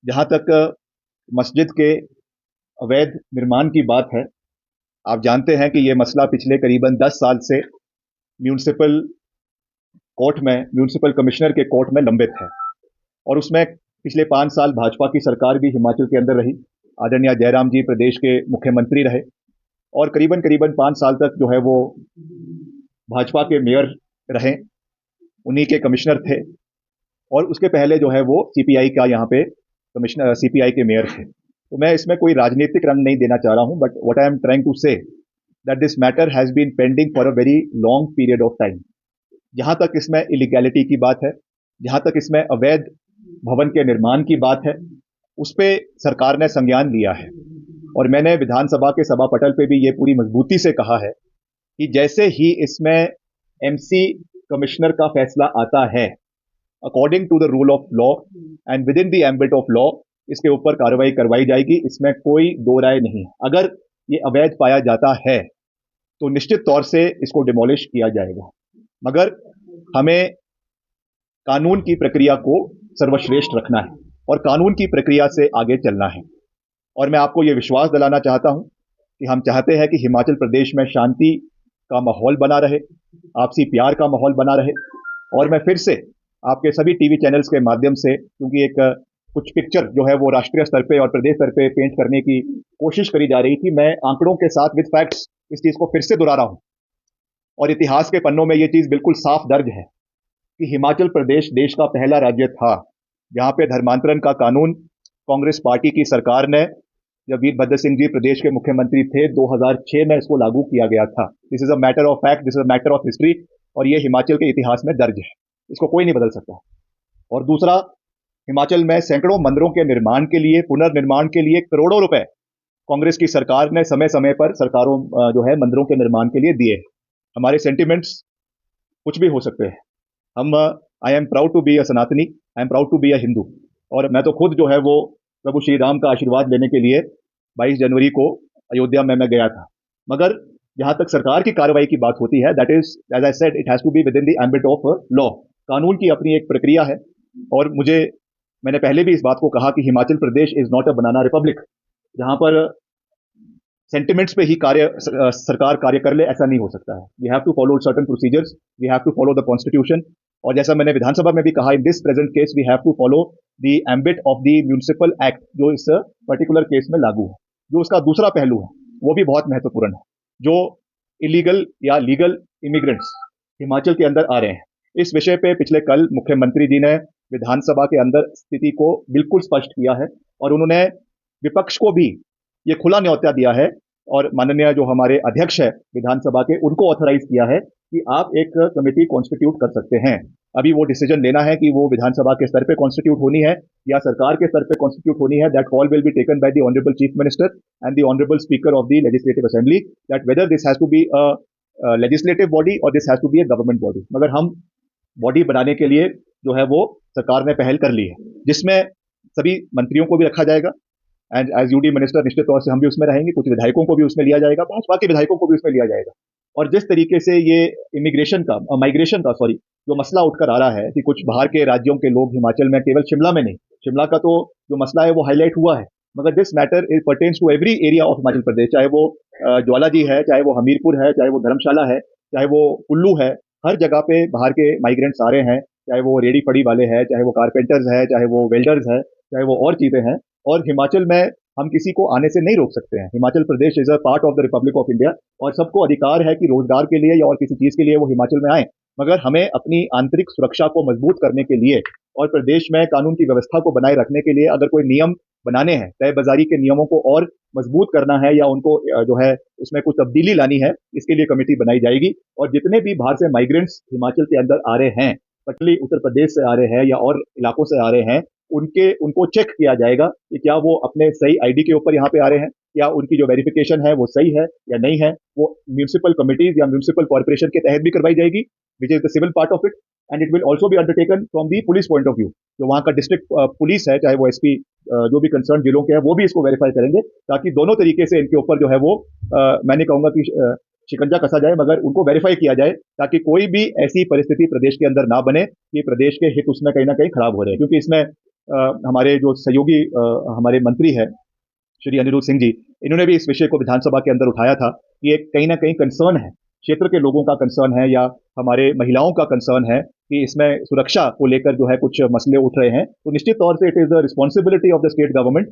जहाँ तक मस्जिद के अवैध निर्माण की बात है, आप जानते हैं कि ये मसला पिछले करीबन 10 साल से म्यूनिसिपल कोर्ट में, म्यूनिसिपल कमिश्नर के कोर्ट में लंबित है। और उसमें पिछले 5 साल भाजपा की सरकार भी हिमाचल के अंदर रही। आदरणीय जयराम जी प्रदेश के मुख्यमंत्री रहे और करीबन करीबन 5 साल तक जो है वो भाजपा के मेयर रहे, उन्हीं के कमिश्नर थे। और उसके पहले जो है वो सीपीआई का यहाँ पे कमिश्नर, सीपीआई के मेयर थे। तो मैं इसमें कोई राजनीतिक रंग नहीं देना चाह रहा हूं, but what I am trying to say that this matter has been pending for a very long period of time. जहां तक इसमें इलीगैलिटी की बात है, जहां तक इसमें अवैध भवन के निर्माण की बात है, उस पर सरकार ने संज्ञान लिया है। और मैंने विधानसभा के सभा पटल पे भी ये पूरी मजबूती से कहा है कि जैसे ही इसमें एमसी कमिश्नर का फैसला आता है, according to the rule of law and within the ambit of law, इसके ऊपर कार्रवाई करवाई जाएगी। इसमें कोई दो राय नहीं है। अगर ये अवैध पाया जाता है तो निश्चित तौर से इसको डिमोलिश किया जाएगा, मगर हमें कानून की प्रक्रिया को सर्वश्रेष्ठ रखना है और कानून की प्रक्रिया से आगे चलना है। और मैं आपको ये विश्वास दिलाना चाहता हूं कि हम चाहते हैं कि हिमाचल प्रदेश में शांति का माहौल बना रहे, आपसी प्यार का माहौल बना रहे। और मैं फिर से आपके सभी टीवी चैनल्स के माध्यम से, क्योंकि एक कुछ पिक्चर जो है वो राष्ट्रीय स्तर पे और प्रदेश स्तर पे पेंट करने की कोशिश करी जा रही थी, मैं आंकड़ों के साथ विद फैक्ट्स इस चीज को फिर से दोहरा रहा हूं। और इतिहास के पन्नों में ये चीज बिल्कुल साफ दर्ज है कि हिमाचल प्रदेश देश का पहला राज्य था जहां पे धर्मांतरण का कानून कांग्रेस पार्टी की सरकार ने, जब वीरभद्र सिंह जी प्रदेश के मुख्यमंत्री थे, 2006 में इसको लागू किया गया था। This is a matter of fact, this is a matter of history, और ये हिमाचल के इतिहास में दर्ज है, इसको कोई नहीं बदल सकता। और दूसरा, हिमाचल में सैकड़ों मंदिरों के निर्माण के लिए, पुनर्निर्माण के लिए करोड़ों रुपए कांग्रेस की सरकार ने समय समय पर सरकारों जो है मंदिरों के निर्माण के लिए दिए। हमारे सेंटिमेंट्स कुछ भी हो सकते हैं। हम I am proud to be a Sanatani, I am proud to be a Hindu. और मैं तो खुद जो है वो प्रभु श्री राम का आशीर्वाद लेने के लिए 22 जनवरी को अयोध्या में मैं गया था। मगर जहां तक सरकार की कार्रवाई की बात होती है, that is as I said, it has to be within the ambit of law. कानून की अपनी एक प्रक्रिया है। और मैंने पहले भी इस बात को कहा कि Himachal Pradesh is not a banana republic, जहां पर सेंटिमेंट्स पे ही सरकार कार्य कर ले, ऐसा नहीं हो सकता है। We have to follow certain procedures, we have to follow the constitution. और जैसा मैंने विधानसभा में भी कहा, in this present case we have to follow the ambit of the municipal act, जो इस पर्टिकुलर केस में लागू है। जो उसका दूसरा पहलू है वो भी बहुत महत्वपूर्ण है। जो इलीगल या लीगल इमिग्रेंट्स हिमाचल के अंदर आ रहे हैं, इस विषय पे पिछले कल मुख्यमंत्री जी ने विधानसभा के अंदर स्थिति को बिल्कुल स्पष्ट किया है। और उन्होंने विपक्ष को भी ये खुला न्यौता दिया है, और माननीय जो हमारे अध्यक्ष है विधानसभा के, उनको ऑथराइज किया है कि आप एक कमेटी कॉन्स्टिट्यूट कर सकते हैं। अभी वो डिसीजन लेना है कि वो विधानसभा के स्तर पे कॉन्स्टिट्यूट होनी है या सरकार के स्तर पे कॉन्स्टिट्यूट होनी है। That call will be taken by the honourable chief minister and the honourable speaker of the legislative assembly, that whether this has to be a legislative body और this has to be a government body. मगर हम body बनाने के लिए जो है वो सरकार ने पहल कर ली है, जिसमें सभी मंत्रियों को भी रखा जाएगा एंड एज यूडी मिनिस्टर निश्चित तौर से हम भी उसमें रहेंगे। कुछ विधायकों को भी उसमें लिया जाएगा, भाजपा के विधायकों को भी उसमें लिया जाएगा। और जिस तरीके से ये माइग्रेशन का जो मसला उठकर आ रहा है कि कुछ बाहर के राज्यों के लोग हिमाचल में, केवल शिमला में नहीं, शिमला का तो जो मसला है वो हाईलाइट हुआ है, मगर this matter is pertains to every area of Himachal Pradesh. चाहे वो ज्वाला जी है, चाहे वो हमीरपुर है, चाहे वो धर्मशाला है, चाहे वो कुल्लू है, हर जगह पे बाहर के माइग्रेंट्स आ रहे हैं। चाहे वो रेडी फड़ी वाले हैं, चाहे वो कारपेंटर्स है, चाहे वो वेल्डर्स है, चाहे वो और चीजें हैं। और हिमाचल में हम किसी को आने से नहीं रोक सकते हैं। Himachal Pradesh is a part of the republic of India और सबको अधिकार है कि रोजगार के लिए या और किसी चीज के लिए वो हिमाचल में आए। मगर हमें अपनी आंतरिक सुरक्षा को मजबूत करने के लिए और प्रदेश में कानून की व्यवस्था को बनाए रखने के लिए अगर कोई नियम बनाने हैं, तय बाजारी के नियमों को और मजबूत करना है या उनको जो है उसमें कुछ तब्दीली लानी है, इसके लिए कमेटी बनाई जाएगी। और जितने भी बाहर से माइग्रेंट्स हिमाचल के अंदर आ रहे हैं, पटली उत्तर प्रदेश से आ रहे हैं या और इलाकों से आ रहे हैं, उनको चेक किया जाएगा कि क्या वो अपने सही आईडी के ऊपर यहाँ पे आ रहे हैं, या उनकी जो वेरिफिकेशन है वो सही है या नहीं है। वो म्यूनिसिपल कमिटीज या म्यूनिसिपल कॉर्पोरेशन के तहत भी करवाई जाएगी, which is the civil part of it, and it will also be undertaken from the police point of view. जो वहाँ का डिस्ट्रिक्ट पुलिस है, चाहे वो एसपी, जो भी कंसर्न जिलों के हैं, वो भी इसको वेरीफाई करेंगे, ताकि दोनों तरीके से इनके ऊपर जो है वो मैंने कहूंगा कि शिकंजा कसा जाए, मगर उनको वेरीफाई किया जाए, ताकि कोई भी ऐसी परिस्थिति प्रदेश के अंदर ना बने कि प्रदेश के हित उसमें कहीं ना कहीं खराब हो रहे हैं। क्योंकि इसमें हमारे जो सहयोगी हमारे मंत्री है श्री अनिरुद्ध सिंह जी, इन्होंने भी इस विषय को विधानसभा के अंदर उठाया था कि एक कहीं ना कहीं कंसर्न है, क्षेत्र के लोगों का कंसर्न है या हमारे महिलाओं का कंसर्न है कि इसमें सुरक्षा को लेकर जो है कुछ मसले उठ रहे हैं। तो निश्चित तौर से it is the responsibility of the state government